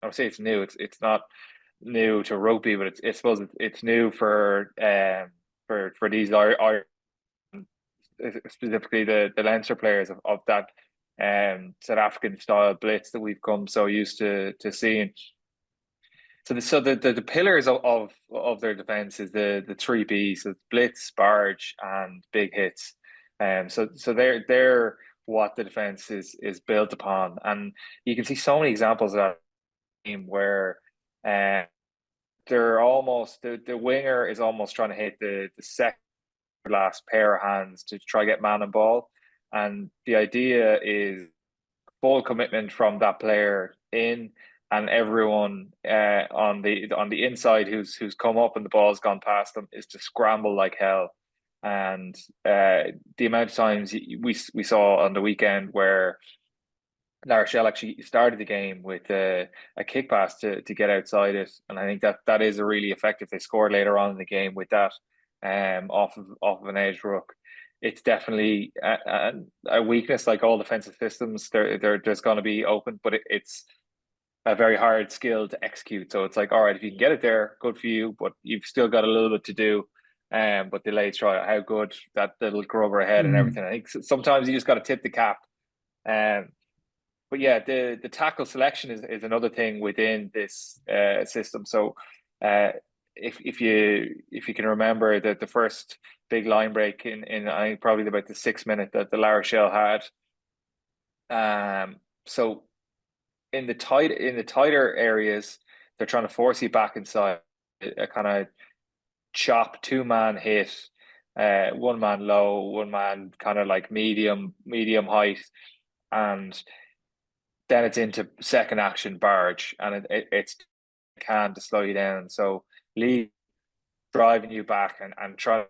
I would say it's new. It's not new to rugby, but I suppose it's new for these specifically the Leinster players of that South African style blitz that we've come so used to seeing. So the pillars of their defense is the three Bs, so blitz, barge, and big hits. So they're what the defense is built upon, and you can see so many examples of that game where uh, the winger is almost trying to hit the second last pair of hands to try get man and ball, and the idea is full commitment from that player in, and everyone on the inside who's come up and the ball's gone past them is to scramble like hell. And the amount of times we saw on the weekend where La Rochelle actually started the game with a kick pass to get outside it, and I think that is a really effective. They scored later on in the game with that, off of an edge ruck. It's definitely a weakness, like all defensive systems. There's going to be open, but it's a very hard skill to execute. So it's like, all right, if you can get it there, good for you, but you've still got a little bit to do. But the late try, how good that little grubber ahead and Mm. everything. I think sometimes you just got to tip the cap. Um, but yeah, the tackle selection is another thing within this system. So uh, if you can remember that the first big line break in I think probably about the 6 minute that the La Rochelle had. So in the tighter areas, they're trying to force you back inside a kind of chop two-man hit, one man low, one man kind of like medium height, and then it's into second action barge, and it's can to slow you down. So lead driving you back and try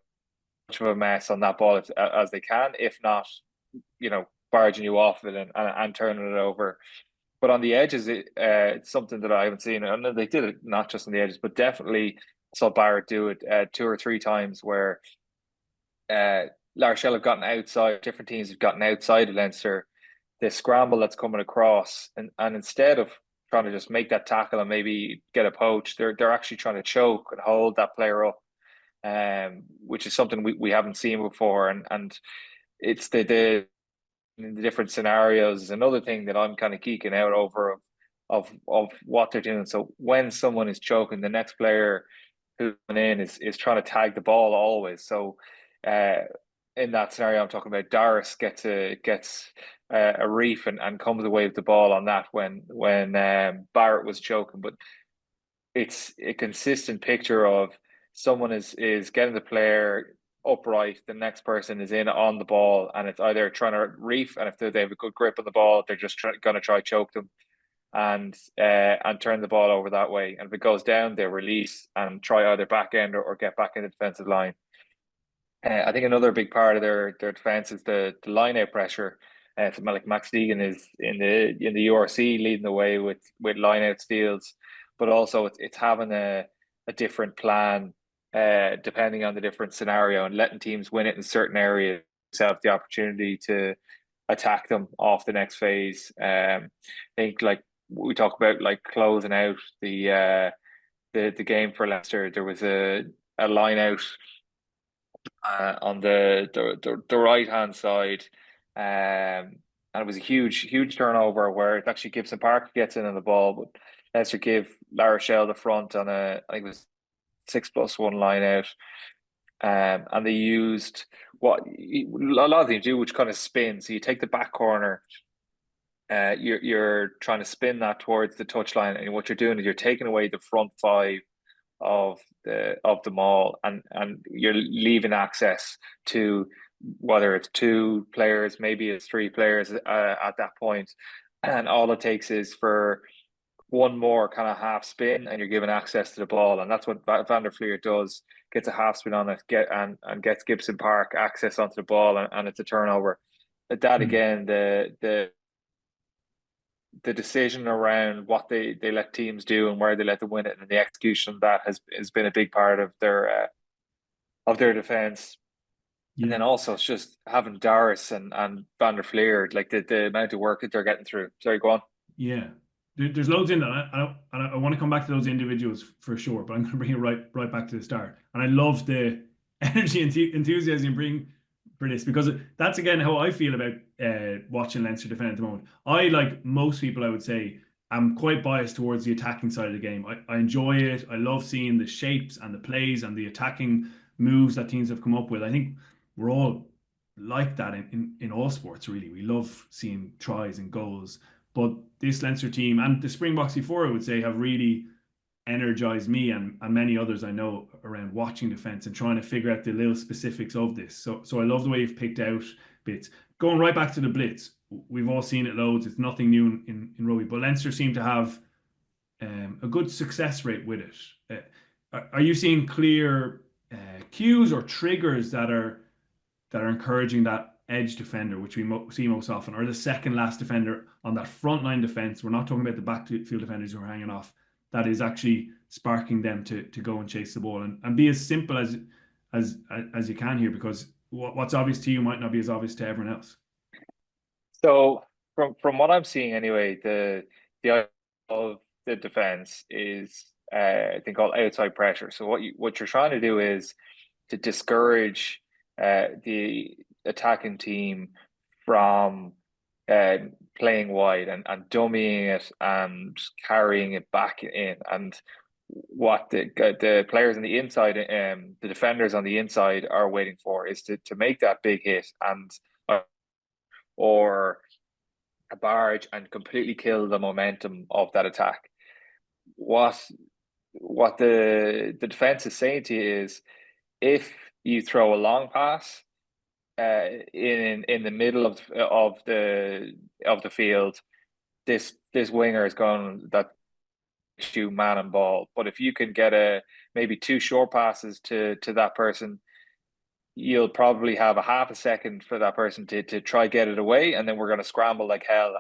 much of a mess on that ball as they can. If not, barging you off it and turning it over. But on the edges, it's something that I haven't seen. And they did it not just on the edges, but definitely saw Barrett do it two or three times where uh, La Rochelle have gotten outside, different teams have gotten outside of Leinster, the scramble that's coming across, and instead of trying to just make that tackle and maybe get a poach, they're actually trying to choke and hold that player up, which is something we haven't seen before, and it's the different scenarios is another thing that I'm kind of geeking out over of what they're doing. So when someone is choking, the next player who's in is trying to tag the ball always. So uh, in that scenario, I'm talking about Darius gets a reef and comes away with the ball on that when Barrett was choking. But it's a consistent picture of someone is getting the player upright, the next person is in on the ball, and it's either trying to reef, and if they have a good grip on the ball, they're just going to try choke them and turn the ball over that way. And if it goes down, they release and try either back end or get back in the defensive line. I think another big part of their defense is the line out pressure. So like Max Deegan is in the URC leading the way with line out steals, but also it's having a different plan depending on the different scenario and letting teams win it in certain areas, have the opportunity to attack them off the next phase. I think like we talk about like closing out the game for Leicester, there was a line out on the right hand side, and it was a huge turnover where it actually Gibson Park gets in on the ball, but Leicester give La Rochelle the front on I think it was 6+1 line out, and they used what a lot of them do, which kind of spin. So you take the back corner. You're trying to spin that towards the touchline, and what you're doing is you're taking away the front five of the mall, and you're leaving access to whether it's two players, maybe it's three players at that point, and all it takes is for one more kind of half spin, and you're given access to the ball, and that's what Van der Fleer does. Gets a half spin on it, and gets Gibson Park access onto the ball, and it's a turnover. That Mm. again, the decision around what they let teams do and where they let them win it and the execution of that has been a big part of their defense. And Yeah. then also it's just having Darius and Van der Fleer, like the amount of work that they're getting through. Sorry, go on. Yeah. there's loads in that. I want to come back to those individuals for sure, but I'm going to bring it right back to the start. And I love the energy and enthusiasm you bring for this, because that's again how I feel about watching Leinster defend at the moment. I, like most people, I would say, I'm quite biased towards the attacking side of the game. I enjoy it. I love seeing the shapes and the plays and the attacking moves that teams have come up with. I think we're all like that in all sports, really. We love seeing tries and goals. But this Leinster team and the Springboks before, I would say, have really energized me and many others I know around watching defence and trying to figure out the little specifics of this. So I love the way you've picked out bits. Going right back to the blitz, we've all seen it loads. It's nothing new in rugby, but Leinster seem to have a good success rate with it. Are you seeing clear cues or triggers that are encouraging that edge defender, which we see most often, or the second last defender on that front line defense? We're not talking about the backfield defenders who are hanging off. That is actually sparking them to go and chase the ball and be as simple as you can here, because what's obvious to you might not be as obvious to everyone else. So from what I'm seeing anyway, the idea of the defense is I think called outside pressure. So what you're trying to do is to discourage the attacking team from playing wide and dummying it and carrying it back in. And what the players on the inside, the defenders on the inside are waiting for is to make that big hit and or a barge and completely kill the momentum of that attack. What the defense is saying to you is, if you throw a long pass in the middle of the field, this winger is going that you man and ball. But if you can get maybe two short passes to that person, you'll probably have a half a second for that person to try get it away, and then we're going to scramble like hell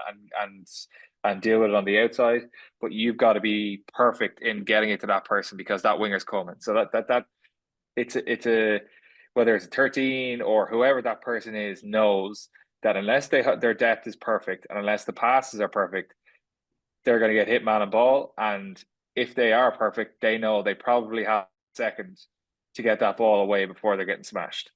and deal with it on the outside. But you've got to be perfect in getting it to that person because that winger's coming. So that it's a whether it's a 13 or whoever that person is knows that unless their depth is perfect and unless the passes are perfect, they're going to get hit man and ball. And if they are perfect, they know they probably have seconds to get that ball away before they're getting smashed.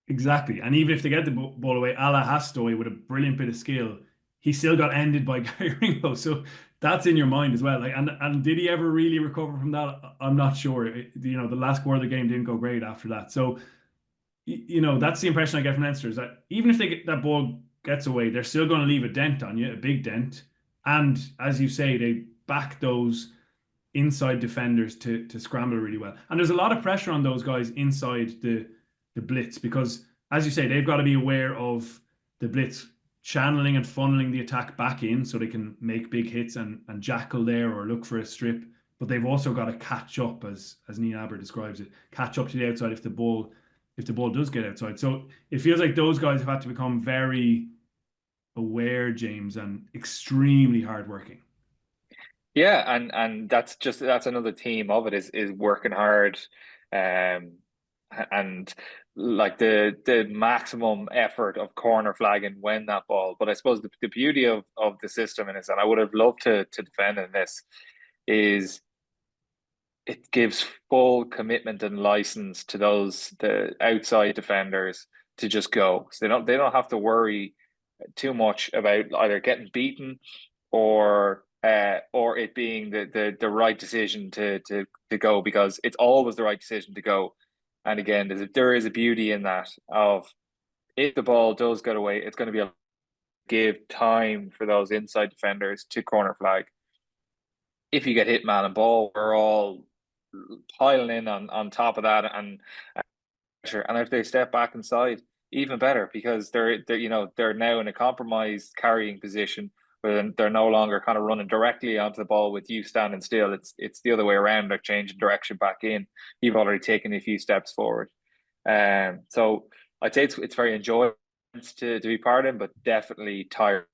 Exactly. And even if they get the ball away, Ala Hastoy with a brilliant bit of skill, he still got ended by Gary Ringo. So that's in your mind as well. Like, and did he ever really recover from that? I'm not sure. The last quarter of the game didn't go great after that. So, that's the impression I get from Leinster, is that even if that ball gets away, they're still going to leave a dent on you, a big dent. And as you say, they back those inside defenders to scramble really well. And there's a lot of pressure on those guys inside the blitz, because as you say, they've got to be aware of the blitz channeling and funneling the attack back in so they can make big hits and jackal there or look for a strip. But they've also got to catch up, as Niamh Aber describes it, catch up to the outside if the ball does get outside. So it feels like those guys have had to become very aware, James, and extremely hardworking. Yeah, and that's another theme of it is working hard, and like the maximum effort of corner flagging when that ball. But I suppose the beauty of the system in this, and I would have loved to defend in this, is it gives full commitment and license to the outside defenders to just go. So they don't have to worry too much about either getting beaten or it being the right decision to go, because it's always the right decision to go. And again, there is a beauty in that of, if the ball does get away, it's going to be able to give time for those inside defenders to corner flag. If you get hit man and ball, we're all piling in on top of that, and if they step back inside, even better, because they're now in a compromised carrying position where they're no longer kind of running directly onto the ball with you standing still. It's the other way around. They're changing direction back in. You've already taken a few steps forward. So I'd say it's very enjoyable to be part of, but definitely tired